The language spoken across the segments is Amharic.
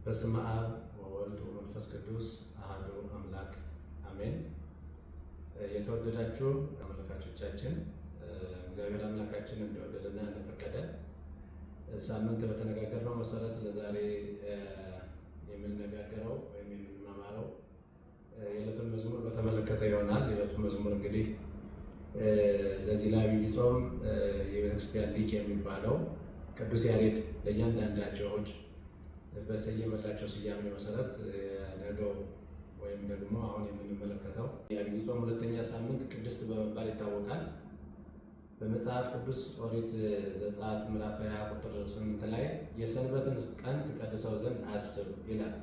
በስመ አብ ወወልድ ወመንፈስ ቅዱስ አሐዱ አምላክ አሜን። የተወደዳችሁ ተመልካቾቻችን እግዚአብሔር አምላካችን እንደወደደና እንደፈቀደ ሳምንት በተነጋገርነው መሰረት ለዛሬ የምንነጋገረው ወይም የምንማማረው የዕለቱን መዝሙር በተመለከተ ይሆናል። የዕለቱን መዝሙር እንግዲህ ለዚህ ለዐቢይ ጾም የቤተክርስቲያን ሊቅ የሚባለው ቅዱስ ያሬድ ለእያንዳንዳቸው እሑድ በሰየመላቸው ስያሜ መሰረት ነገው ወይም ደግሞ አሁን የምንመለከተው የዐቢይ ጾም ሁለተኛ ሳምንት ቅድስት በመባል ይታወቃል። በመጽሐፍ ቅዱስ ኦሪት ዘጸአት ምዕራፍ 20 ቁጥር 8 ላይ የሰንበትን ቀን ትቀድሰው ዘንድ አስብ ይላል።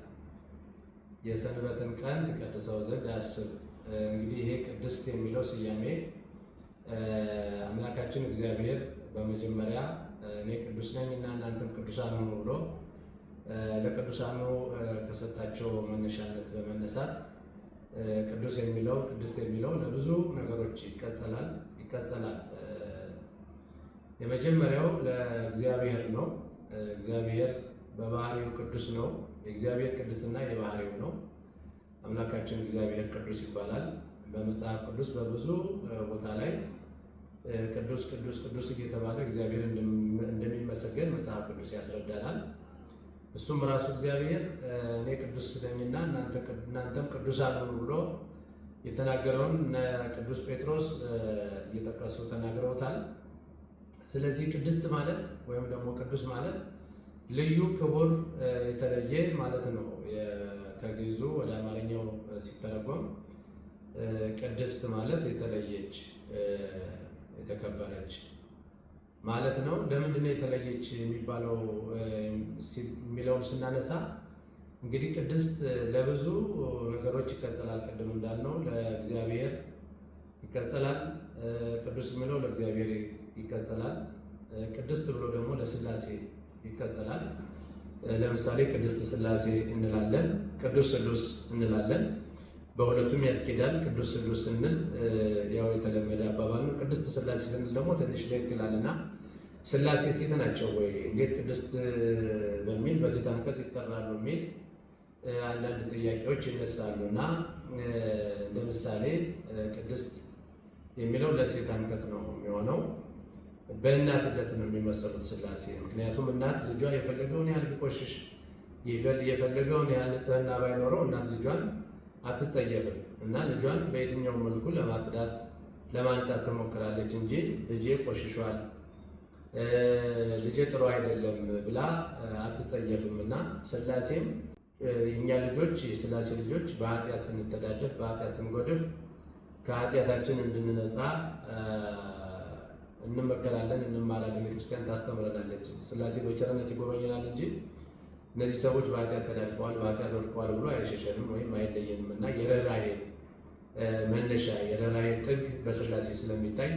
የሰንበትን ቀን ትቀድሰው ዘንድ አስብ። እንግዲህ ይሄ ቅድስት የሚለው ስያሜ አምላካችን እግዚአብሔር በመጀመሪያ እኔ ቅዱስ ነኝ እና እናንተም ቅዱሳን ሁኑ ብሎ ለቅዱሳኑ ከሰጣቸው መነሻነት በመነሳት ቅዱስ የሚለው ቅድስት የሚለው ለብዙ ነገሮች ይቀጸላል። የመጀመሪያው ለእግዚአብሔር ነው። እግዚአብሔር በባህሪው ቅዱስ ነው። የእግዚአብሔር ቅድስና የባህሪው ነው። አምላካችን እግዚአብሔር ቅዱስ ይባላል። በመጽሐፍ ቅዱስ በብዙ ቦታ ላይ ቅዱስ ቅዱስ ቅዱስ እየተባለ እግዚአብሔር እንደሚመሰገን መጽሐፍ ቅዱስ ያስረዳናል። እሱም ራሱ እግዚአብሔር እኔ ቅዱስ ነኝና እናንተም ቅዱሳን ሁኑ ብሎ የተናገረውን ቅዱስ ጴጥሮስ እየጠቀሱ ተናግረውታል። ስለዚህ ቅድስት ማለት ወይም ደግሞ ቅዱስ ማለት ልዩ፣ ክቡር፣ የተለየ ማለት ነው። ከግዕዙ ወደ አማርኛው ሲተረጎም ቅድስት ማለት የተለየች፣ የተከበረች ማለት ነው። ለምንድን ነው የተለየች የሚባለው የሚለውን ስናነሳ እንግዲህ ቅድስት ለብዙ ነገሮች ይቀጸላል። ቅድም እንዳልነው ለእግዚአብሔር ይቀጸላል። ቅዱስ የሚለው ለእግዚአብሔር ይቀጸላል። ቅድስት ብሎ ደግሞ ለሥላሴ ይቀጸላል። ለምሳሌ ቅድስት ሥላሴ እንላለን፣ ቅዱስ ስሉስ እንላለን። በሁለቱም ያስኬዳል። ቅዱስ ስሉስ ስንል ያው የተለመደ አባባል ነው። ቅድስት ሥላሴ ስንል ደግሞ ትንሽ ለየት ይላልና ሥላሴ ሴት ናቸው ወይ እንዴት ቅድስት በሚል በሴት አንቀጽ ይጠራሉ የሚል አንዳንድ ጥያቄዎች ይነሳሉ እና ለምሳሌ ቅድስት የሚለው ለሴት አንቀጽ ነው የሚሆነው። በእናትነት ነው የሚመሰሉት ሥላሴ። ምክንያቱም እናት ልጇ የፈለገውን ያህል ቢቆሽሽ የፈለገውን ያህል ንጽሕና ባይኖረው እናት ልጇን አትጸየፍም እና ልጇን በየትኛው መልኩ ለማጽዳት ለማንጻት ትሞክራለች እንጂ ልጄ ቆሽሿል፣ ልጄ ጥሩ አይደለም ብላ አትጸየፍም። እና ሥላሴም የእኛ ልጆች የሥላሴ ልጆች በኃጢአት ስንተዳደፍ በኃጢአት ስንጎድፍ ከኃጢአታችን እንድንነጻ እንመከራለን፣ እንማራለን። ቤተክርስቲያን ታስተምረናለች። ሥላሴ በቸርነት ይጎበኘናል እንጂ እነዚህ ሰዎች በኃጢአት ተዳድፈዋል፣ በኃጢአት ወድቀዋል ብሎ አይሸሸንም ወይም አይለየንም እና የርኅራኄ መነሻ የርኅራኄ ጥግ በሥላሴ ስለሚታይ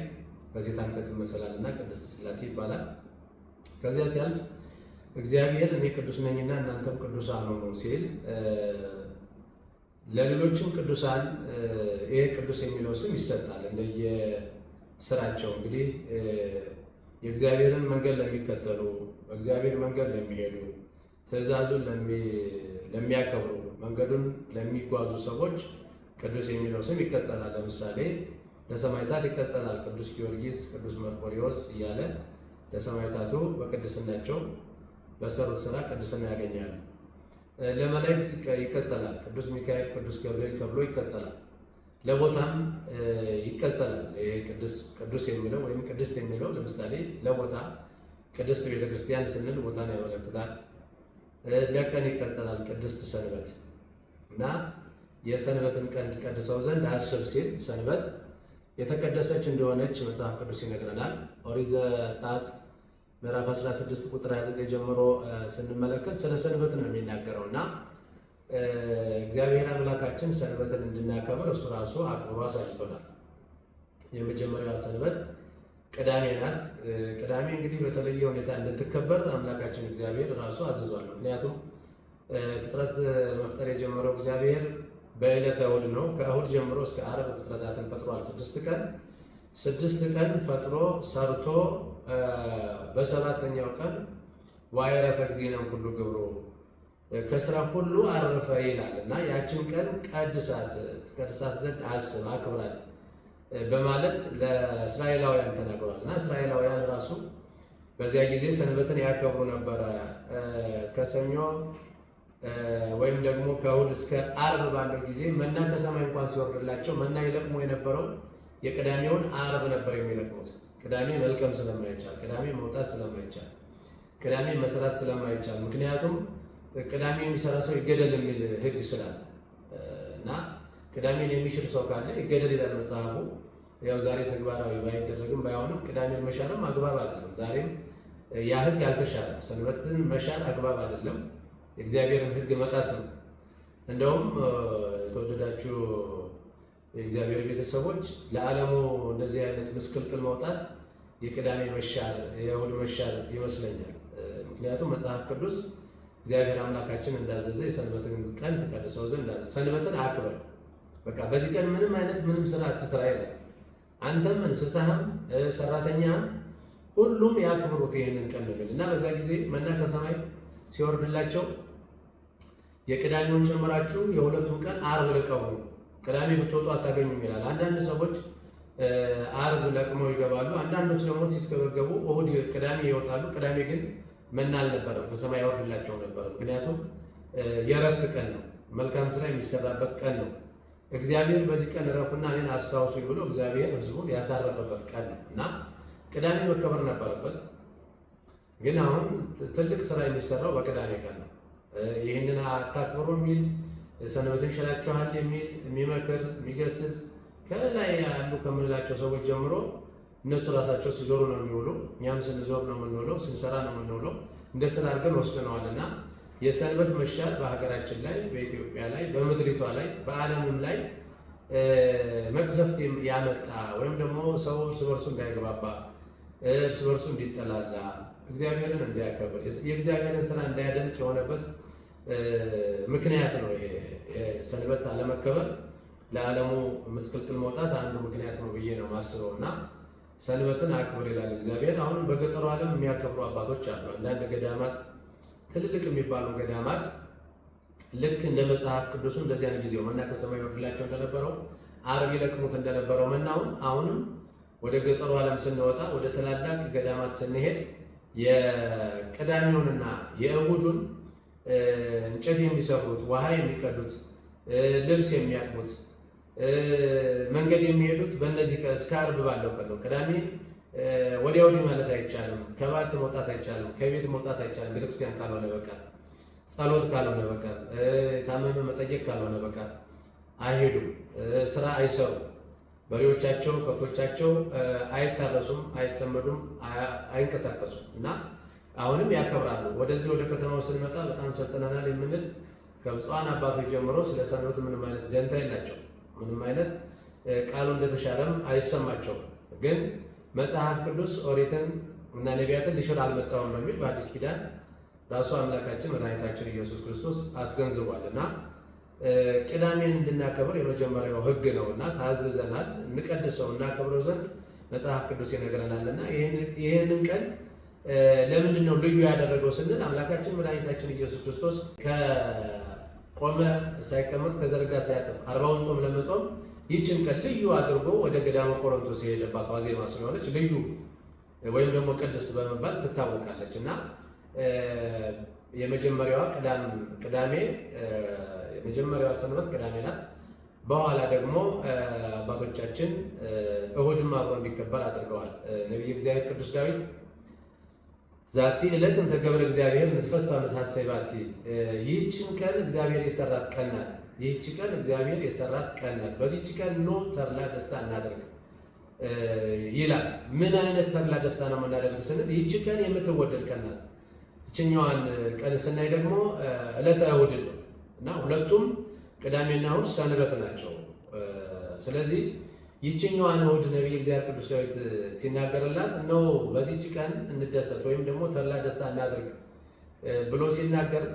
በሴት አንቀጽ ይመሰላል እና ቅድስት ሥላሴ ይባላል። ከዚያ ሲያልፍ እግዚአብሔር እኔ ቅዱስ ነኝና እናንተም ቅዱሳን ሁኑ ሲል ለሌሎችም ቅዱሳን ይሄ ቅዱስ የሚለው ስም ይሰጣል እንደየስራቸው። እንግዲህ የእግዚአብሔርን መንገድ ለሚከተሉ፣ በእግዚአብሔር መንገድ ለሚሄዱ፣ ትእዛዙን ለሚያከብሩ፣ መንገዱን ለሚጓዙ ሰዎች ቅዱስ የሚለው ስም ይቀጸላል። ለምሳሌ ለሰማዕታት ይቀጸላል። ቅዱስ ጊዮርጊስ፣ ቅዱስ መርቆሬዎስ እያለ ለሰማዕታቱ በቅድስናቸው በሰሩት ስራ ቅድስና ያገኛሉ። ለመላእክት ይቀጸላል። ቅዱስ ሚካኤል፣ ቅዱስ ገብርኤል ተብሎ ይቀጸላል። ለቦታም ይቀጸላል። ይሄ ቅዱስ የሚለው ወይም ቅድስት የሚለው ለምሳሌ ለቦታ ቅድስት ቤተክርስቲያን ስንል ቦታን ያመለክታል። ለቀን ይቀጸላል። ቅድስት ሰንበት እና የሰንበትን ቀን ትቀድሰው ዘንድ አስብ ሲል ሰንበት የተቀደሰች እንደሆነች መጽሐፍ ቅዱስ ይነግረናል። ኦሪት ዘጸአት ምዕራፍ 16 ቁጥር 29 ጀምሮ ስንመለከት ስለ ሰንበት ነው የሚናገረው እና እግዚአብሔር አምላካችን ሰንበትን እንድናከብር እሱ ራሱ አክብሮ አሳይቶናል። የመጀመሪያዋ ሰንበት ቅዳሜ ናት። ቅዳሜ እንግዲህ በተለየ ሁኔታ እንድትከበር አምላካችን እግዚአብሔር ራሱ አዝዟል። ምክንያቱም ፍጥረት መፍጠር የጀመረው እግዚአብሔር በዕለተ እሑድ ነው። ከእሑድ ጀምሮ እስከ ዓርብ ፍጥረታትን ፈጥሯል። 6 ቀን ፈጥሮ ሰርቶ በሰባተኛው ቀን ወአዕረፈ እግዚእነ ኩሉ ግብሩ ከስራ ሁሉ አረፈ ይላል እና ያችን ቀን ቀድሳት ዘንድ አስብ አክብራት በማለት ለእስራኤላውያን ተናግሯል። እና እስራኤላውያን ራሱ በዚያ ጊዜ ሰንበትን ያከብሩ ነበረ። ከሰኞ ወይም ደግሞ ከእሑድ እስከ ዓርብ ባለው ጊዜ መና ከሰማይ እንኳን ሲወርድላቸው መና ይለቅሙ የነበረው የቅዳሜውን ዓርብ ነበር የሚለቅሙት። ቅዳሜ መልቀም ስለማይቻል፣ ቅዳሜ መውጣት ስለማይቻል፣ ቅዳሜ መስራት ስለማይቻል፣ ምክንያቱም ቅዳሜ የሚሰራ ሰው ይገደል የሚል ሕግ ስላለ እና ቅዳሜን የሚሽር ሰው ካለ ይገደል ይላል መጽሐፉ። ያው ዛሬ ተግባራዊ ባይደረግም ባይሆንም ቅዳሜን መሻርም አግባብ አይደለም። ዛሬም ያ ሕግ አልተሻለም። ሰንበትን መሻር አግባብ አይደለም። የእግዚአብሔርን ሕግ መጣስ ነው። እንደውም የተወደዳችሁ የእግዚአብሔር ቤተሰቦች ለዓለሙ እንደዚህ አይነት ምስቅልቅል መውጣት የቅዳሜ መሻር የእሑድ መሻር ይመስለኛል። ምክንያቱም መጽሐፍ ቅዱስ እግዚአብሔር አምላካችን እንዳዘዘ የሰንበትን ቀን ተቀድሰው ዘንድ ሰንበትን አክብር፣ በቃ በዚህ ቀን ምንም ስራ አትስራ ይላል። አንተም እንስሳህም ሰራተኛህም ሁሉም ያክብሩት ይህንን ቀን ነው እና በዛ ጊዜ መና ከሰማይ ሲወርድላቸው የቅዳሜውን ጨምራችሁ የሁለቱን ቀን ዓርብ ልቀሙ፣ ቅዳሜ ብትወጡ አታገኙም ይላል። አንዳንድ ሰዎች ዓርብ ለቅመው ይገባሉ። አንዳንዶች ደግሞ ሲስገበገቡ እሑድ ቅዳሜ ይወጣሉ። ቅዳሜ ግን መና አልነበረም፣ ከሰማይ ያወርድላቸው ነበር። ምክንያቱም የእረፍት ቀን ነው፣ መልካም ስራ የሚሰራበት ቀን ነው። እግዚአብሔር በዚህ ቀን እረፉና እኔን አስታውሱኝ ብሎ እግዚአብሔር ሕዝቡን ያሳረፈበት ቀን ነው እና ቅዳሜ መከበር ነበረበት። ግን አሁን ትልቅ ስራ የሚሰራው በቅዳሜ ቀን ነው። ይህንን አታክብሩ የሚል ሰንበትን ሸላችኋል የሚል የሚመክር የሚገስጽ ከላይ ያሉ ከምንላቸው ሰዎች ጀምሮ እነሱ ራሳቸው ሲዞሩ ነው የሚውሉ፣ እኛም ስንዞር ነው የምንውለው፣ ስንሰራ ነው የምንውለው። እንደ ስራ አድርገን ወስደነዋል እና የሰንበት መሻር በሀገራችን ላይ በኢትዮጵያ ላይ በምድሪቷ ላይ በዓለምም ላይ መቅሰፍት ያመጣ ወይም ደግሞ ሰው እርስ በርሱ እንዳይግባባ እርስ በርሱ እንዲጠላላ እግዚአብሔርን እንዲያከብር የእግዚአብሔርን ስራ እንዳያደንቅ የሆነበት ምክንያት ነው። ይሄ ሰንበት አለመከበር ለዓለሙ ምስቅልቅል መውጣት አንዱ ምክንያት ነው ብዬ ነው ማስበው እና ሰንበትን አክብር ይላል እግዚአብሔር። አሁንም በገጠሩ ዓለም የሚያከብሩ አባቶች አሉ። አንዳንድ ገዳማት ትልልቅ የሚባሉ ገዳማት ልክ እንደ መጽሐፍ ቅዱሱ እንደዚያን ጊዜው መና ከሰማይ ይወርድላቸው እንደነበረው ዓርብ ይለቅሙት እንደነበረው መናውን አሁንም ወደ ገጠሩ ዓለም ስንወጣ ወደ ትላላቅ ገዳማት ስንሄድ የቅዳሜውንና የእሑዱን እንጨት የሚሰሩት፣ ውሃ የሚቀዱት፣ ልብስ የሚያጥቡት፣ መንገድ የሚሄዱት በእነዚህ እስከ ዓርብ ባለው ቀን ነው። ቅዳሜ ወዲያ ወዲህ ማለት አይቻልም። ከባት መውጣት አይቻልም። ከቤት መውጣት አይቻልም። ቤተክርስቲያን ካልሆነ በቀር፣ ጸሎት ካልሆነ በቀር፣ ታመመ መጠየቅ ካልሆነ በቀር አይሄዱም። ስራ አይሰሩም። በሬዎቻቸው ከብቶቻቸው አይታረሱም፣ አይጠመዱም፣ አይንቀሳቀሱም እና አሁንም ያከብራሉ። ወደዚህ ወደ ከተማው ስንመጣ በጣም ሰልጥነናል የምንል ከብፁዓን አባቶች ጀምሮ ስለ ሰንበት ምንም አይነት ደንታ የላቸው። ምንም አይነት ቃሉ እንደተሻለም አይሰማቸውም። ግን መጽሐፍ ቅዱስ ኦሪትን እና ነቢያትን ሊሽር አልመጣሁም በሚል በአዲስ ኪዳን ራሱ አምላካችን መድኃኒታችን ኢየሱስ ክርስቶስ አስገንዝቧል እና ቅዳሜን እንድናከብር የመጀመሪያው ሕግ ነው እና ታዝዘናል። እንቀድሰው እናከብረው ዘንድ መጽሐፍ ቅዱስ ይነግረናል እና ይህንን ቀን ለምንድን ነው ልዩ ያደረገው ስንል አምላካችን መድኃኒታችን ኢየሱስ ክርስቶስ ከቆመ ሳይቀመጥ ከዘረጋ ሳያጥፍ 40ውን ጾም ለመጾም ይህችን ቀን ልዩ አድርጎ ወደ ገዳመ ቆሮንቶስ የሄደባት ዋዜማ ስለሆነች ልዩ ወይም ደግሞ ቅድስት በመባል ትታወቃለች እና የመጀመሪያዋ ቅዳሜ የመጀመሪያዋ ሰንበት ቅዳሜ ናት። በኋላ ደግሞ አባቶቻችን እሑድም አብሮ እንዲከበር አድርገዋል። ነቢየ እግዚአብሔር ቅዱስ ዳዊት ዛቲ ዕለት እንተ ገብረ እግዚአብሔር ንትፈሳ ምትሐሰይባቲ፣ ይህችን ቀን እግዚአብሔር የሰራት ቀን ናት። ይህች ቀን እግዚአብሔር የሰራት ቀን ናት። በዚህች ቀን ኑ ተድላ ደስታ እናደርግ ይላል። ምን አይነት ተድላ ደስታ ነው የምናደርግ ስንል ይህች ቀን የምትወደድ ቀን ናት። ይችኛዋን ቀን ስናይ ደግሞ ዕለተ እሑድ ነው እና ሁለቱም ቅዳሜና እሑድ ሰንበት ናቸው። ስለዚህ ይችኛዋን እሑድ ነቢየ እግዚአብሔር ቅዱስ ዳዊት ሲናገርላት እነሆ በዚህች ቀን እንደሰት ወይም ደግሞ ተድላ ደስታ እናድርግ ብሎ ሲናገር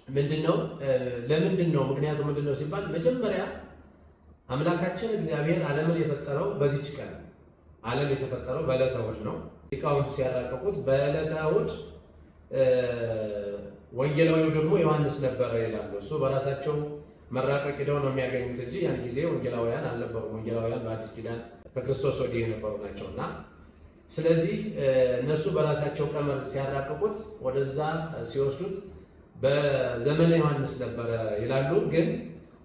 ምንድነው? ለምንድን ነው? ምክንያቱ ምንድነው ሲባል መጀመሪያ አምላካችን እግዚአብሔር ዓለምን የፈጠረው በዚህች ቀን። ዓለም የተፈጠረው በዕለተ እሑድ ነው። ሊቃውንቱ ሲያራቀቁት በዕለተ እሑድ ወንጌላዊው ደግሞ ዮሐንስ ነበረ ይላሉ። እሱ በራሳቸው መራቀቅ ሄደው ነው የሚያገኙት እንጂ ያን ጊዜ ወንጌላውያን አልነበሩም። ወንጌላውያን በአዲስ ኪዳን ከክርስቶስ ወዲህ የነበሩ ናቸውና ስለዚህ እነሱ በራሳቸው ቀመር ሲያራቅቁት ወደዛ ሲወስዱት በዘመነ ዮሐንስ ነበረ ይላሉ። ግን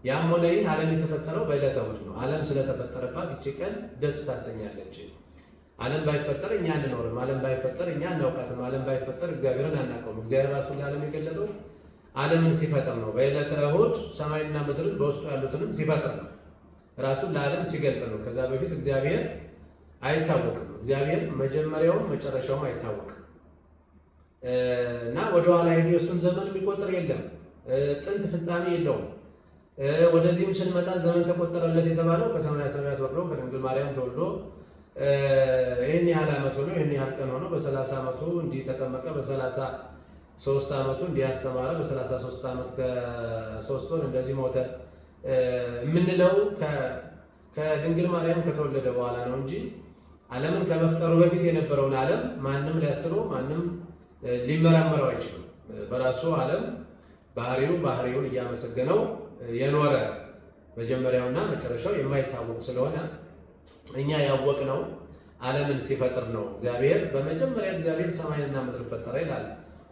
ያም ሆነ ይህ ዓለም የተፈጠረው በዕለተ እሑድ ነው። ዓለም ስለተፈጠረባት ይቺ ቀን ደስ ታሰኛለች። ዓለም ባይፈጠር እኛ አንኖርም። ዓለም ባይፈጠር እኛ አናውቃትም። ዓለም ባይፈጠር እግዚአብሔርን አናውቀውም። እግዚአብሔር ራሱን ለዓለም የገለጠው ዓለምን ሲፈጥር ነው። በዕለተ እሑድ ሰማይና ምድርን በውስጡ ያሉትንም ሲፈጥር ነው። ራሱን ለዓለም ሲገልጥ ነው። ከዛ በፊት እግዚአብሔር አይታወቅም። እግዚአብሔር መጀመሪያውም መጨረሻውም አይታወቅም እና ወደኋላ ሄዶ የእሱን ዘመን የሚቆጥር የለም። ጥንት ፍጻሜ የለውም። ወደዚህም ስንመጣ ዘመን ተቆጠረለት የተባለው ከሰማያ ሰማያት ወርዶ ከድንግል ማርያም ተወልዶ ይህን ያህል ዓመት ሆኖ ይህን ያህል ቀን ሆኖ በ30 ዓመቱ እንዲህ ተጠመቀ፣ በ33 ዓመቱ እንዲህ ያስተማረ፣ በ33 ዓመት ከ3 ወር እንደዚህ ሞተ የምንለው ከድንግል ማርያም ከተወለደ በኋላ ነው እንጂ ዓለምን ከመፍጠሩ በፊት የነበረውን ዓለም ማንም ሊያስበው ማንም ሊመራመረው አይችልም። በራሱ ዓለም ባህሪውን እያመሰገነው የኖረ መጀመሪያውና መጨረሻው የማይታወቅ ስለሆነ እኛ ያወቅነው ዓለምን ሲፈጥር ነው። በመጀመሪያ እግዚአብሔር ሰማይና ምድር ፈጠረ ይላል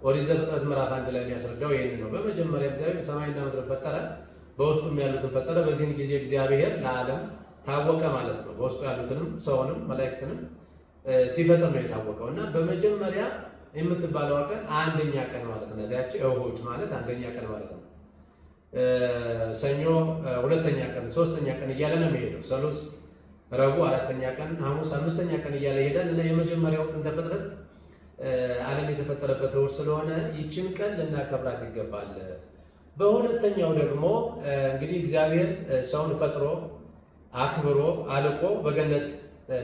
ኦሪት ዘፍጥረት ምዕራፍ 1 ላይ የሚያስረዳው ይህን ነው። በመጀመሪያ እግዚአብሔር ሰማይና ምድር ፈጠረ፣ በውስጡም ያሉትን ፈጠረ። በዚህን ጊዜ እግዚአብሔር ለዓለም ታወቀ ማለት ነው። በውስጡ ያሉትንም ሰውንም መላእክትንም ሲፈጥር ነው የታወቀው እና በመጀመሪያ የምትባለው ቀን አንደኛ ቀን ማለት ነው። ያቺ እሑድ ማለት አንደኛ ቀን ማለት ነው። ሰኞ ሁለተኛ ቀን፣ ሶስተኛ ቀን እያለ ነው የሚሄደው። ሰሉስ፣ ረቡዕ አራተኛ ቀን፣ ሐሙስ አምስተኛ ቀን እያለ ይሄዳል እና የመጀመሪያው ጥንተ ፍጥረት ዓለም የተፈጠረበት እሑድ ስለሆነ ይችን ቀን ልናከብራት ይገባል። በሁለተኛው ደግሞ እንግዲህ እግዚአብሔር ሰውን ፈጥሮ አክብሮ አልቆ በገነት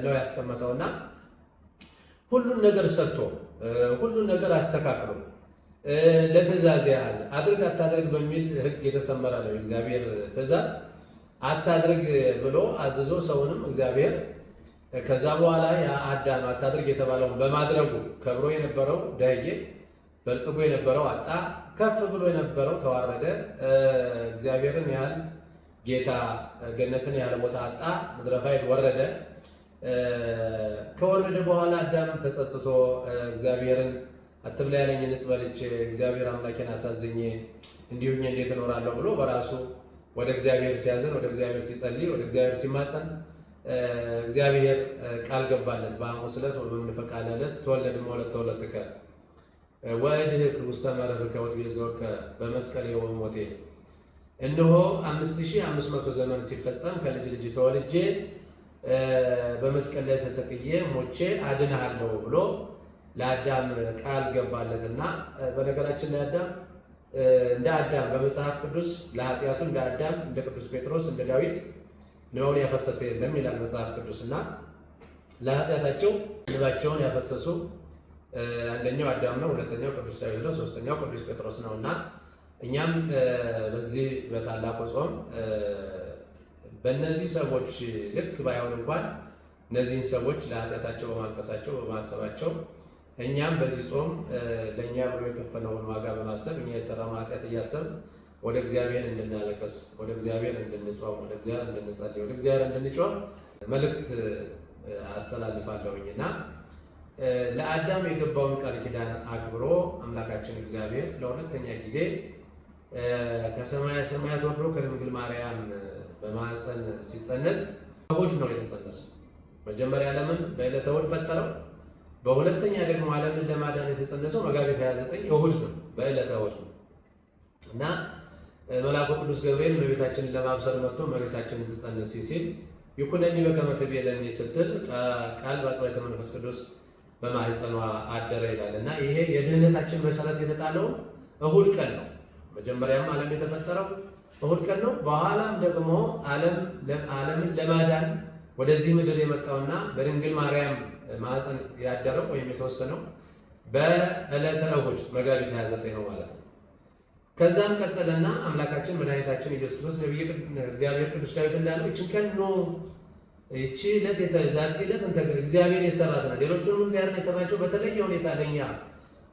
ነው ያስቀመጠውና ሁሉን ነገር ሰጥቶ ሁሉን ነገር አስተካክሎ ለትእዛዝ ያህል አድርግ አታድርግ በሚል ሕግ የተሰመረ ነው የእግዚአብሔር ትእዛዝ። አታድርግ ብሎ አዝዞ ሰውንም እግዚአብሔር ከዛ በኋላ አዳም አታድርግ የተባለውን በማድረጉ ከብሮ የነበረው ደህየ፣ በልጽጎ የነበረው አጣ፣ ከፍ ብሎ የነበረው ተዋረደ። እግዚአብሔርን ያህል ጌታ ገነትን ያህል ቦታ አጣ፣ ምድረ ፋይድ ወረደ። ከወረደ በኋላ አዳም ተጸጽቶ እግዚአብሔርን አትብላ ያለኝን ዕፅ በልቼ እግዚአብሔር አምላኬን አሳዝኜ እንዲሁ እንዴት እኖራለሁ ብሎ በራሱ ወደ እግዚአብሔር ሲያዝን፣ ወደ እግዚአብሔር ሲጸልይ፣ ወደ እግዚአብሔር ሲማጸን እግዚአብሔር ቃል ገባለት። በሐሙስ ዕለት ወበምንፈቃ ዕለት ተወለድሞ ለተወለድከ ወእድህክ ውስተ መረብከ ወትቤዘወከ በመስቀል ወሞቴ። እነሆ 5500 ዘመን ሲፈጸም ከልጅ ልጅ ተወልጄ በመስቀል ላይ ተሰቅዬ ሞቼ አድንሃለሁ ብሎ ለአዳም ቃል ገባለትና በነገራችን ላይ እንደ አዳም በመጽሐፍ ቅዱስ ለኃጢአቱ እንደ አዳም እንደ ቅዱስ ጴጥሮስ እንደ ዳዊት ንባውን ያፈሰሰ የለም ይላል መጽሐፍ ቅዱስና ለኃጢአታቸው ንባቸውን ያፈሰሱ አንደኛው አዳም ነው፣ ሁለተኛው ቅዱስ ዳዊት ነው፣ ሶስተኛው ቅዱስ ጴጥሮስ ነውና እኛም በዚህ በታላቁ ጾም በእነዚህ ሰዎች ልክ ባይሆን እንኳን እነዚህን ሰዎች ለኃጢአታቸው በማልቀሳቸው በማሰባቸው እኛም በዚህ ጾም ለእኛ ብሎ የከፈለውን ዋጋ በማሰብ እኛ የሰራውን ኃጢአት እያሰብ ወደ እግዚአብሔር እንድናለቅስ፣ ወደ እግዚአብሔር እንድንጾም፣ ወደ እግዚአብሔር እንድንጸልይ፣ ወደ እግዚአብሔር እንድንጮህ መልእክት አስተላልፋለሁኝና ለአዳም የገባውን ቃል ኪዳን አክብሮ አምላካችን እግዚአብሔር ለሁለተኛ ጊዜ ከሰማያ ሰማያት ወርዶ ከድንግል ማርያም በማህፀን ሲጸነስ እሑድ ነው የተጸነሰው። መጀመሪያ ዓለምን በዕለተ እሑድ ፈጠረው። በሁለተኛ ደግሞ ዓለምን ለማዳን የተጸነሰው መጋቢት 29 እሑድ ነው፣ በዕለተ እሑድ ነው እና መልአኩ ቅዱስ ገብርኤል እመቤታችንን ለማብሰር መጥቶ እመቤታችንን ትጸነስ ሲል ይኩነኒ በከመ ትቤለኒ ስትል ቃል በአጽባይተ መንፈስ ቅዱስ በማህፀኗ አደረ ይላል እና ይሄ የድህነታችን መሰረት የተጣለው እሑድ ቀን ነው። መጀመሪያም ዓለም የተፈጠረው እሑድ ቀን ነው። በኋላም ደግሞ ዓለምን ለማዳን ወደዚህ ምድር የመጣውና በድንግል ማርያም ማህፀን ያደረው ወይም የተወሰነው በዕለተ እሑድ መጋቢት 29 ነው ማለት ነው። ከዛም ቀጠለና አምላካችን መድኃኒታችን ኢየሱስ ክርስቶስ ነቢየ እግዚአብሔር ቅዱስ ዳዊት እንዳለው ይህችን ቀን ነው ይህች ዕለት ዛቲ ዕለት እግዚአብሔር የሰራት ነው። ሌሎቹንም እግዚአብሔር የሰራቸው በተለየ ሁኔታ ለእኛ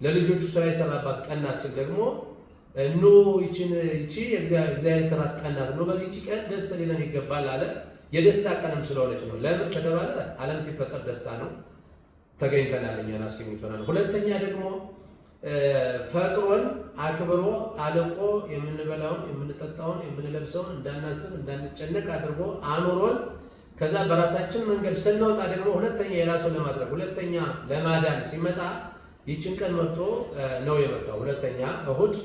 ለልጆቹ ስራ የሰራባት ቀን ናት ሲል ደግሞ ኑ ይቺ እግዚአብሔር የሰራት ቀን ናት፣ ኑ በዚህች ቀን ደስ ሊለን ይገባል አለ። የደስታ ቀንም ስለሆነች ነው። ለምን ከተባለ ዓለም ሲፈጠር ደስታ ነው፣ ተገኝተናል፣ እኛን አስገኝቶናል። ሁለተኛ ደግሞ ፈጥሮን አክብሮ አልቆ የምንበላውን የምንጠጣውን የምንለብሰውን እንዳናስብ እንዳንጨነቅ አድርጎ አኑሮን ከዛ በራሳችን መንገድ ስንወጣ ደግሞ ሁለተኛ የራሱን ለማድረግ ሁለተኛ ለማዳን ሲመጣ ይችን ቀን መርጦ ነው የመጣው። ሁለተኛ እሁድ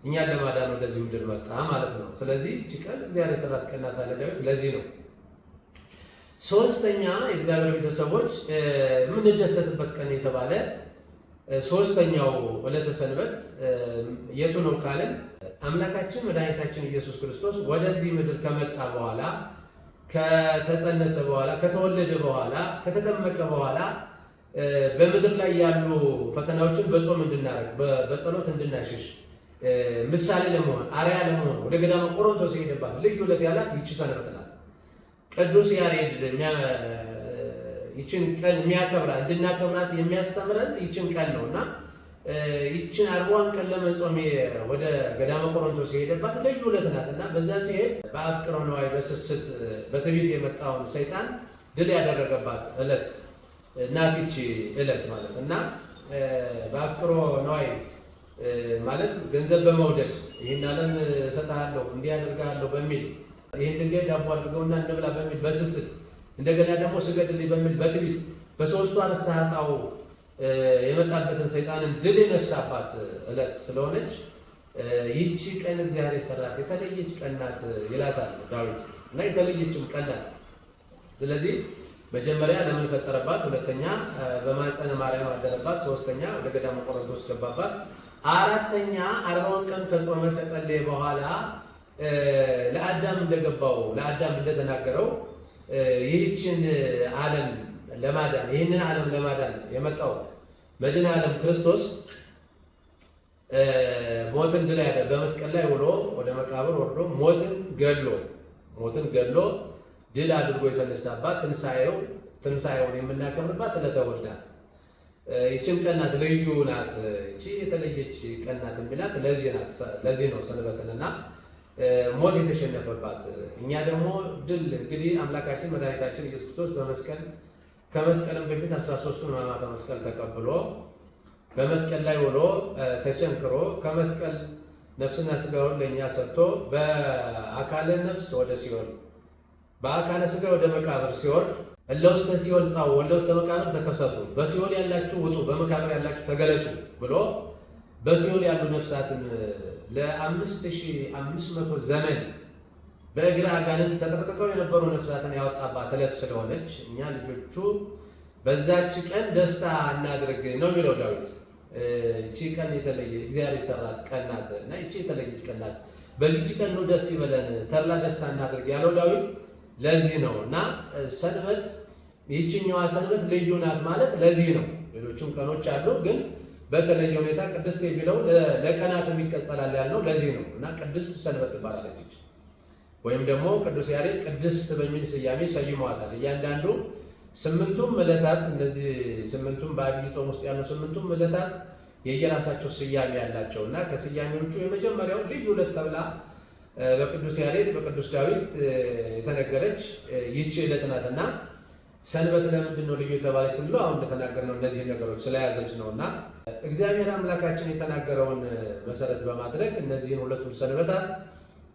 እኛን ለማዳን ወደዚህ ምድር መጣ ማለት ነው። ስለዚህ ይቺ ቀን እግዚአብሔር የሰራት ቀን ናት አለ ዳዊት። ለዚህ ነው ሶስተኛ የእግዚአብሔር ቤተሰቦች የምንደሰትበት ቀን የተባለ ሶስተኛው ዕለተ ሰንበት የቱ ነው ካልን አምላካችን መድኃኒታችን ኢየሱስ ክርስቶስ ወደዚህ ምድር ከመጣ በኋላ ከተጸነሰ በኋላ ከተወለደ በኋላ ከተጠመቀ በኋላ በምድር ላይ ያሉ ፈተናዎችን በጾም እንድናረግ በጸሎት እንድናሸሽ ምሳሌ ለመሆን አርአያ ለመሆን ወደ ገዳመ ቆሮንቶስ የሄደባት ልዩ ዕለት ያላት ይቺ ሰንበት ናት። ቅዱስ ያሬድ ይችን ቀን የሚያከብራት እንድናከብራት የሚያስተምረን ይችን ቀን ነውና ይችን 40 ቀን ለመጾም ወደ ገዳመ ቆሮንቶስ የሄደባት ልዩ ዕለት ናትና በዛ ሲሄድ በአፍቅሮ ነዋይ በስስት በትዕቢት የመጣውን ሰይጣን ድል ያደረገባት ዕለት ናት ይቺ ዕለት ማለት እና በአፍቅሮ ነዋይ ማለት ገንዘብ በመውደድ ይህን ዓለም እሰጥሃለሁ እንዲህ አደርግሃለሁ በሚል ይህን ድንጋይ ዳቦ አድርገውና እንብላ በሚል በስስት እንደገና ደግሞ ስገድልኝ በሚል በትዕቢት በሶስቱ አርእስተ ኃጣውእ የመጣበትን ሰይጣንን ድል የነሳባት ዕለት ስለሆነች ይህቺ ቀን እግዚአብሔር የሰራት የተለየች ቀን ናት ይላታል ዳዊት እና የተለየችም ቀን ናት። ስለዚህ መጀመሪያ ለምን ፈጠረባት፣ ሁለተኛ በማኅፀነ ማርያም አደረባት፣ ሶስተኛ ወደ ገዳመ ቆሮንቶስ ገባባት፣ አራተኛ 40 ቀን ከጾመ ከጸለየ በኋላ ለአዳም እንደገባው ለአዳም እንደተናገረው ይህችን ዓለም ለማዳን ይህንን ዓለም ለማዳን የመጣው መድኃኔ ዓለም ክርስቶስ ሞትን ድል ያደረገ በመስቀል ላይ ውሎ ወደ መቃብር ወርዶ ሞትን ገሎ ድል አድርጎ የተነሳባት ትንሣኤውን የምናከብርባት ዕለተ እሑድ ናት። ይችን ቀን ናት፣ ልዩ ናት፣ ይቺ የተለየች ቀን ናት የሚላት ለዚህ ነው ሰንበትንና ሞት የተሸነፈባት። እኛ ደግሞ ድል እንግዲህ አምላካችን መድኃኒታችን ኢየሱስ ክርስቶስ በመስቀል ከመስቀልም በፊት 13ቱን ሕማማተ መስቀል ተቀብሎ በመስቀል ላይ ውሎ ተቸንክሮ ከመስቀል ነፍስና ሥጋውን ለእኛ ሰጥቶ በአካለ ነፍስ ወደ ሲኦል በአካለ ሥጋ ወደ መቃብር ሲወርድ እለ ውስተ ሲኦል ጻኡ ወእለ ውስተ መቃብር ተከሰቱ፣ በሲኦል ያላችሁ ውጡ፣ በመቃብር ያላችሁ ተገለጡ ብሎ በሲኦል ያሉ ነፍሳትን ለ5500 ዘመን በእግረ አጋንንት ተጠቅጥቀው የነበሩ ነፍሳትን ያወጣባት ዕለት ስለሆነች እኛ ልጆቹ በዛች ቀን ደስታ እናድርግ ነው የሚለው ዳዊት። እቺ ቀን የተለየ እግዚአብሔር የሰራት ቀን ናት እና እቺ የተለየች ቀን ናት፣ በዚህች ቀን ነው ደስ ይበለን ተድላ ደስታ እናድርግ ያለው ዳዊት ለዚህ ነው። እና ሰንበት ይህችኛዋ ሰንበት ልዩ ናት ማለት ለዚህ ነው። ሌሎችም ቀኖች አሉ ግን በተለየ ሁኔታ ቅድስት የሚለው ለቀናት የሚቀጸላል ያልነው ለዚህ ነው። እና ቅድስት ሰንበት ትባላለች ወይም ደግሞ ቅዱስ ያሬድ ቅድስት በሚል ስያሜ ሰይሟታል። እያንዳንዱ 8ቱም ዕለታት እነዚህ 8ቱም በዐቢይ ጾም ውስጥ ያሉ 8ቱም ዕለታት የየራሳቸው ስያሜ ያላቸው እና ከስያሜዎቹ የመጀመሪያው ልዩ ዕለት ተብላ በቅዱስ ያሬድ በቅዱስ ዳዊት የተነገረች ይህች ዕለት ናትና ሰንበት ለምንድን ነው ልዩ የተባለች ስንለው አሁን እንደተናገርነው እነዚህ ነገሮች ስለያዘች ነውና እግዚአብሔር አምላካችን የተናገረውን መሰረት በማድረግ እነዚህን ሁለቱን ሰንበታት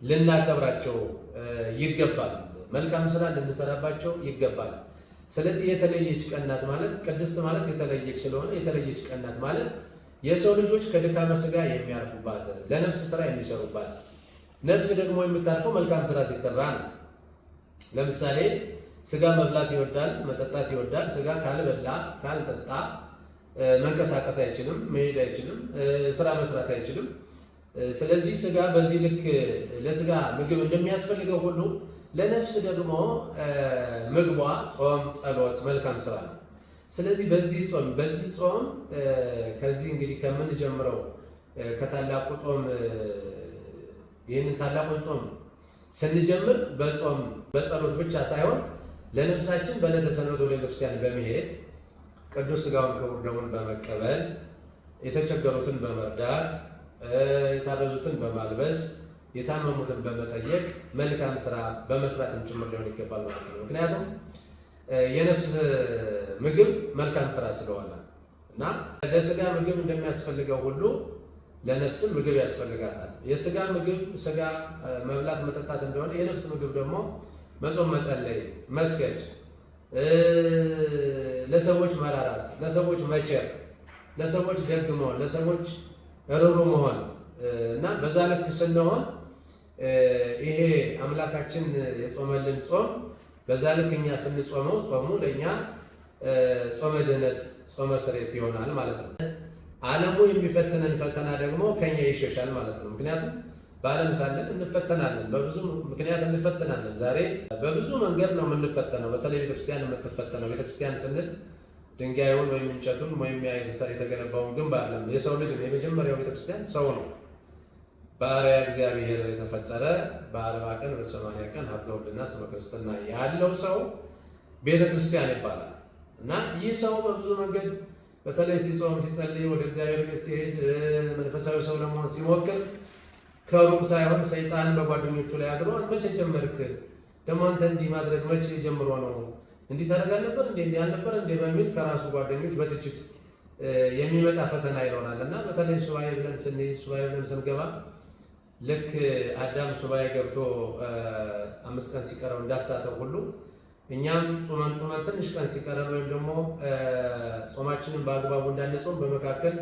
ልናከብራቸው ይገባል። መልካም ስራ ልንሰራባቸው ይገባል። ስለዚህ የተለየች ቀን ናት ማለት ቅድስት ማለት የተለየች ስለሆነ የተለየች ቀን ናት ማለት የሰው ልጆች ከድካመ ሥጋ የሚያርፉባት ለነፍስ ስራ የሚሰሩባት፣ ነፍስ ደግሞ የምታርፈው መልካም ስራ ሲሰራ ነው። ለምሳሌ ሥጋ መብላት ይወዳል፣ መጠጣት ይወዳል። ሥጋ ካልበላ ካልጠጣ መንቀሳቀስ አይችልም፣ መሄድ አይችልም፣ ስራ መስራት አይችልም። ስለዚህ ሥጋ በዚህ ልክ ለሥጋ ምግብ እንደሚያስፈልገው ሁሉ ለነፍስ ደግሞ ምግቧ ጾም፣ ጸሎት፣ መልካም ስራ ነው። ስለዚህ በዚህ ጾም ከዚህ እንግዲህ ከምንጀምረው ከታላቁ ጾም ይህንን ታላቁን ጾም ስንጀምር በጾም በጸሎት ብቻ ሳይሆን ለነፍሳችን በዕለተ ሰንበት ወደ ቤተክርስቲያን በመሄድ ቅዱስ ሥጋውን ክቡር ደሙን በመቀበል የተቸገሩትን በመርዳት የታረዙትን በማልበስ የታመሙትን በመጠየቅ መልካም ስራ በመስራትም ጭምር ሊሆን ይገባል ማለት ነው። ምክንያቱም የነፍስ ምግብ መልካም ስራ ስለሆነ እና ለስጋ ምግብ እንደሚያስፈልገው ሁሉ ለነፍስም ምግብ ያስፈልጋታል። የስጋ ምግብ ስጋ መብላት መጠጣት እንደሆነ የነፍስ ምግብ ደግሞ መጾም፣ መጸለይ፣ መስገድ፣ ለሰዎች መራራት፣ ለሰዎች መቸር፣ ለሰዎች ደግ መሆን፣ ለሰዎች ርሩ መሆን እና በዛ ልክ ስንሆን ይሄ አምላካችን የጾመልን ጾም በዛ ልክ እኛ ስንጾመው ጾሙ ለእኛ ጾመ ድህነት ጾመ ስርየት ይሆናል ማለት ነው። ዓለሙ የሚፈትነን ፈተና ደግሞ ከኛ ይሸሻል ማለት ነው። ምክንያቱም በዓለም ሳለን እንፈተናለን፣ በብዙ ምክንያት እንፈተናለን። ዛሬ በብዙ መንገድ ነው የምንፈተነው። በተለይ ቤተክርስቲያን የምትፈተነው ቤተክርስቲያን ስንል ድንጋዩን ወይም እንጨቱን ወይም የተገነባውን ግንብ አይደለም። የሰው ልጅ ነው። የመጀመሪያው ቤተክርስቲያን ሰው ነው። በአርአያ እግዚአብሔር የተፈጠረ በ40 ቀን በ80 ቀን ሀብተ ወልድና ስመ ክርስትና ያለው ሰው ቤተክርስቲያን ይባላል እና ይህ ሰው በብዙ መንገድ በተለይ ሲጾም ሲጸልይ ወደ እግዚአብሔር ቤት ሲሄድ መንፈሳዊ ሰው ለመሆን ሲሞክር ከሩቅ ሳይሆን ሰይጣን በጓደኞቹ ላይ አድሮ መቼ ጀመርክ ደግሞ አንተ እንዲህ ማድረግ መቼ ጀምሮ ነው እንዲህ ታደርጋለህ ነበር እንዲህ አልነበር እንዲህ በሚል ከራሱ ጓደኞች በትችት የሚመጣ ፈተና ይሆናል እና በተለይ ሱባኤ ብለን ስንይዝ ሱባኤ ብለን ስንገባ ልክ አዳም ሱባኤ ገብቶ 5 ቀን ሲቀረው እንዳሳተው ሁሉ እኛም ጾመን ትንሽ ቀን ሲቀረን ወይም ደግሞ ጾማችንን በአግባቡ እንዳንጾም በመካከል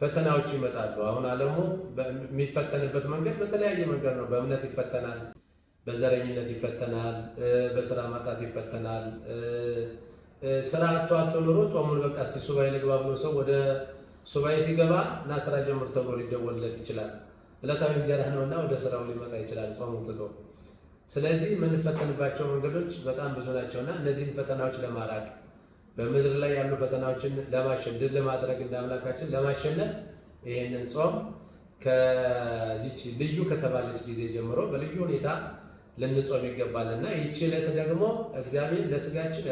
ፈተናዎች ይመጣሉ። አሁን ዓለሙ የሚፈተንበት መንገድ በተለያየ መንገድ ነው። በእምነት ይፈተናል፣ በዘረኝነት ይፈተናል፣ በስራ ማጣት ይፈተናል። ስራ አጥቶ ኑሮ ጾሙን በቃ እስቲ ሱባኤ ልግባ ብሎ ሰው ወደ ሱባኤ ሲገባ እና ስራ ጀምር ተብሎ ሊደወልለት ይችላል። ዕለታዊ እንጀራ ነውና ወደ ስራው ሊመጣ ይችላል ጾሙን ትቶ። ስለዚህ የምንፈተንባቸው መንገዶች በጣም ብዙ ናቸውና እነዚህን ፈተናዎች ለማራቅ በምድር ላይ ያሉ ፈተናዎችን ድል ለማድረግ እንደ አምላካችን ለማሸነፍ ይሄንን ጾም ከዚች ልዩ ከተባለች ጊዜ ጀምሮ በልዩ ሁኔታ ልንጾም ይገባልና ይህች ዕለት ደግሞ እግዚአብሔር ለስጋችን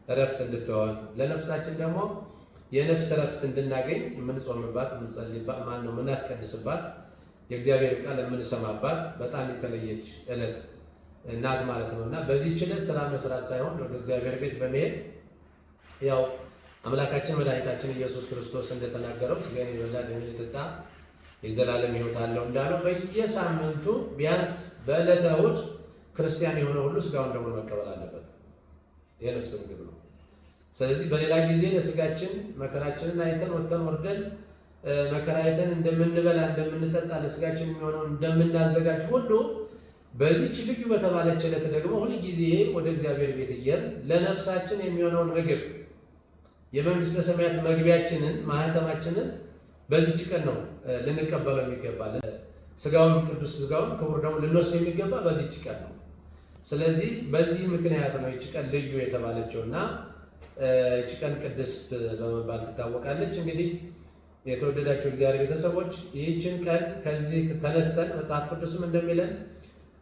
እረፍት እንድትሆን ለነፍሳችን ደግሞ የነፍስ እረፍት እንድናገኝ የምንጾምባት የምንጸልይባት የምናስቀድስባት የእግዚአብሔር ቃል የምንሰማባት በጣም የተለየች ዕለት ናት ማለት ነው እና በዚህች ዕለት ስራ መስራት ሳይሆን ወደ እግዚአብሔር ቤት በመሄድ ያው አምላካችን መድኃኒታችን ኢየሱስ ክርስቶስ እንደተናገረው ሥጋዬን የበላ ደሜን የጠጣ የዘላለም ሕይወት አለው እንዳለው በየሳምንቱ ቢያንስ በዕለተ እሑድ ክርስቲያን የሆነ ሁሉ ሥጋውን ደሙን መቀበል አለበት። የነፍስ ምግብ ነው። ስለዚህ በሌላ ጊዜ ለሥጋችን መከራችንን አይተን ወጥተን ወርደን መከራ አይተን እንደምንበላ እንደምንጠጣ ለሥጋችን የሚሆነውን እንደምናዘጋጅ ሁሉ በዚህች ልዩ በተባለች ዕለት ደግሞ ሁል ጊዜ ወደ እግዚአብሔር ቤት እየሄድን ለነፍሳችን የሚሆነውን ምግብ የመንግስተ ሰማያት መግቢያችንን ማህተማችንን በዚህች ቀን ነው ልንቀበለው የሚገባ። ሥጋውን ቅዱስ ሥጋውን ክቡር ደግሞ ልንወስድ የሚገባ በዚህች ቀን ነው። ስለዚህ በዚህ ምክንያት ነው ይህች ቀን ልዩ የተባለችውና ይህች ቀን ቅድስት በመባል ትታወቃለች። እንግዲህ የተወደዳቸው እግዚአብሔር ቤተሰቦች ይህችን ቀን ከዚህ ተነስተን መጽሐፍ ቅዱስም እንደሚለን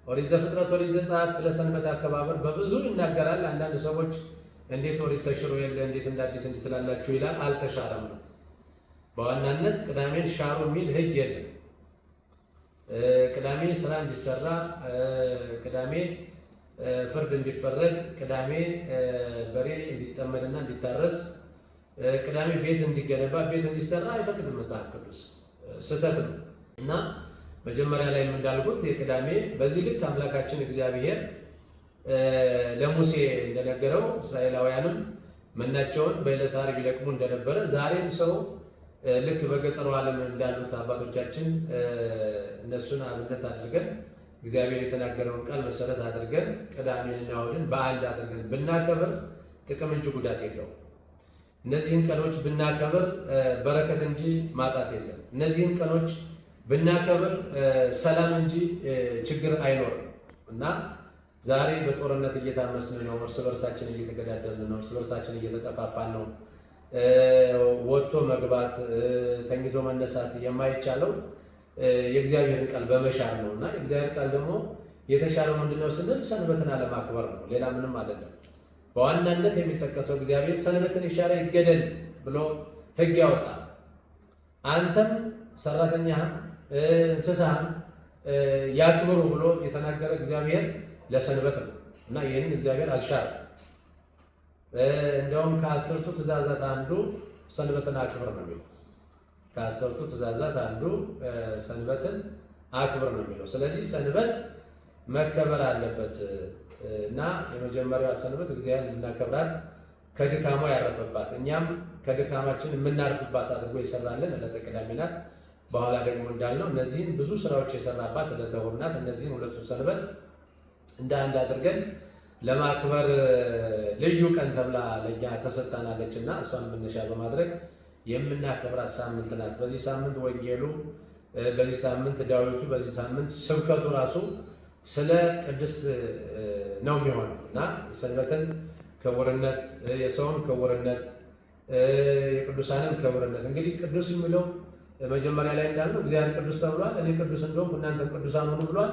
ኦሪት ዘፍጥረት ኦሪት ዘጸአት ስለ ሰንበት አከባበር በብዙ ይናገራል። አንዳንድ ሰዎች እንዴት ኦሪት ተሽሮ የለ እንዴት እንደ አዲስ እንድትላላችሁ ይላል። አልተሻረም ነው። በዋናነት ቅዳሜን ሻሩ የሚል ሕግ የለም። ቅዳሜ ስራ እንዲሰራ፣ ቅዳሜ ፍርድ እንዲፈረድ፣ ቅዳሜ በሬ እንዲጠመድና እንዲታረስ፣ ቅዳሜ ቤት እንዲገነባ ቤት እንዲሰራ አይፈቅድም መጽሐፍ ቅዱስ። ስህተት ነው እና መጀመሪያ ላይ እንዳልኩት የቅዳሜ በዚህ ልክ አምላካችን እግዚአብሔር ለሙሴ እንደነገረው እስራኤላውያንም መናቸውን በዕለተ ዓርብ ይለቅሙ እንደነበረ ዛሬም ሰው ልክ በገጠሩ ዓለም እንዳሉት አባቶቻችን እነሱን አብነት አድርገን እግዚአብሔር የተናገረውን ቃል መሰረት አድርገን ቅዳሜንና እሑድን በአንድ አድርገን ብናከብር ጥቅም እንጂ ጉዳት የለውም። እነዚህን ቀኖች ብናከብር በረከት እንጂ ማጣት የለም። እነዚህን ቀኖች ብናከብር ሰላም እንጂ ችግር አይኖርም እና ዛሬ በጦርነት እየታመስን ነው። እርስ በርሳችን እየተገዳደልን ነው። እርስ በርሳችን እየተጠፋፋን ነው። ወጥቶ መግባት ተኝቶ መነሳት የማይቻለው የእግዚአብሔርን ቃል በመሻር ነው እና የእግዚአብሔር ቃል ደግሞ የተሻለው ምንድነው ስንል ሰንበትን አለማክበር ነው። ሌላ ምንም አይደለም። በዋናነት የሚጠቀሰው እግዚአብሔር ሰንበትን የሻረ ይገደል ብሎ ሕግ ያወጣል። አንተም ሰራተኛህም እንስሳህም ያክብሩ ብሎ የተናገረ እግዚአብሔር ለሰንበት ነው እና ይህንን እግዚአብሔር አልሻረም። እንደውም ከ10ቱ ትእዛዛት አንዱ ሰንበትን አክብር ነው የሚለው። ከ10ቱ ትእዛዛት አንዱ ሰንበትን አክብር ነው የሚለው። ስለዚህ ሰንበት መከበር አለበት እና የመጀመሪያዋ ሰንበት እግዚአብሔር ልናከብራት ከድካሟ ያረፈባት እኛም ከድካማችን የምናርፍባት አድርጎ ይሰራልን ዕለተ ቅዳሜ ናት። በኋላ ደግሞ እንዳልነው እነዚህን ብዙ ስራዎች የሰራባት ዕለተ እሑድ ናት። እነዚህን ሁለቱ ሰንበት እንደ አንድ አድርገን ለማክበር ልዩ ቀን ተብላ ለእኛ ተሰጥታናለች እና እሷን መነሻ በማድረግ የምናከብራት ሳምንት ናት። በዚህ ሳምንት ወንጌሉ፣ በዚህ ሳምንት ዳዊቱ፣ በዚህ ሳምንት ስብከቱ ራሱ ስለ ቅድስት ነው የሚሆነው እና ሰንበትን ክቡርነት፣ የሰውን ክቡርነት፣ የቅዱሳንን ክቡርነት እንግዲህ ቅዱስ የሚለው መጀመሪያ ላይ እንዳልነው እግዚአብሔር ቅዱስ ተብሏል። እኔ ቅዱስ እንደሆንኩ እናንተም ቅዱሳን ሁኑ ብሏል።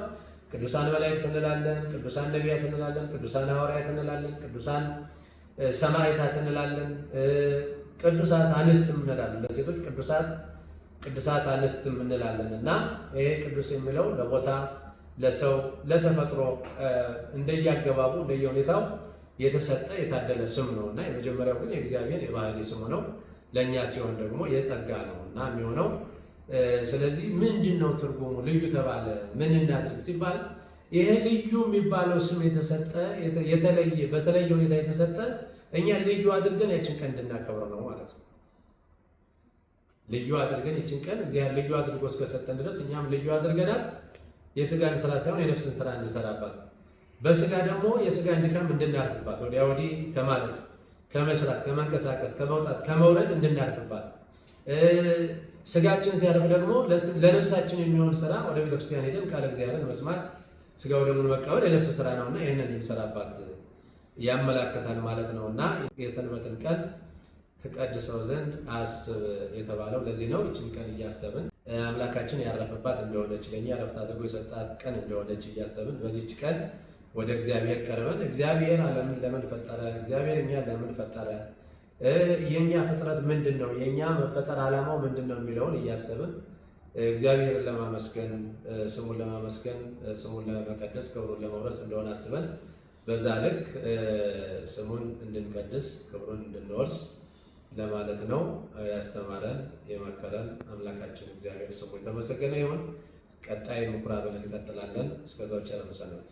ቅዱሳን መላእክት እንላለን፣ ቅዱሳን ነቢያት እንላለን፣ ቅዱሳን ሐዋርያት እንላለን፣ ቅዱሳን ሰማዕታት እንላለን፣ ቅዱሳት አንስትም እንላለን። ለሴቶች ቅዱሳት አንስትም እንላለን እና ይሄ ቅዱስ የሚለው ለቦታ፣ ለሰው፣ ለተፈጥሮ እንደየአገባቡ እንደየሁኔታው የተሰጠ የታደለ ስም ነው እና የመጀመሪያው ግን የእግዚአብሔር የባህሪ ስሙ ነው። ለእኛ ሲሆን ደግሞ የጸጋ ነው እና የሚሆነው። ስለዚህ ምንድን ነው ትርጉሙ? ልዩ ተባለ ምን እናድርግ ሲባል ይሄ ልዩ የሚባለው ስም የተሰጠ የተለየ በተለየ ሁኔታ የተሰጠ እኛ ልዩ አድርገን ያችን ቀን እንድናከብረው ነው ማለት ነው። ልዩ አድርገን ያችን ቀን እግዚአብሔር ልዩ አድርጎ እስከሰጠን ድረስ እኛም ልዩ አድርገናት የስጋን ስራ ሳይሆን የነፍስን ስራ እንድንሰራባት፣ በስጋ ደግሞ የስጋን ድካም እንድናርፍባት፣ ወዲያ ወዲህ ከማለት ከመስራት፣ ከመንቀሳቀስ፣ ከመውጣት፣ ከመውረድ እንድናርፍባት፣ ስጋችን ሲያርፍ ደግሞ ለነፍሳችን የሚሆን ስራ ወደ ቤተክርስቲያን ሄደን ቃለ እግዚአብሔርን መስማት፣ ስጋው ደግሞ መቀበል የነፍስ ስራ ነውና ይህንን እንድንሰራባት ያመላክታል ማለት ነውና የሰንበትን ቀን ትቀድሰው ዘንድ አስብ የተባለው ለዚህ ነው። ይችን ቀን እያሰብን አምላካችን ያረፈባት እንደሆነች ለእኛ ረፍት አድርጎ የሰጣት ቀን እንደሆነች እያሰብን በዚች ቀን ወደ እግዚአብሔር ቀርበን እግዚአብሔር ዓለምን ለምን ፈጠረ? እግዚአብሔር እኛን ለምን ፈጠረ? የእኛ ፍጥረት ምንድን ነው? የእኛ መፈጠር ዓላማው ምንድን ነው? የሚለውን እያሰብን እግዚአብሔርን ለማመስገን ስሙን ለማመስገን ስሙን ለመቀደስ ክብሩን ለመውረስ እንደሆነ አስበን በዛ ልክ ስሙን እንድንቀድስ ክብሩን እንድንወርስ ለማለት ነው። ያስተማረን የመከረን አምላካችን እግዚአብሔር ስሙ የተመሰገነ ይሁን። ቀጣይ ምኩራብን እንቀጥላለን። እስከዛው ቸር ሰንብቱ።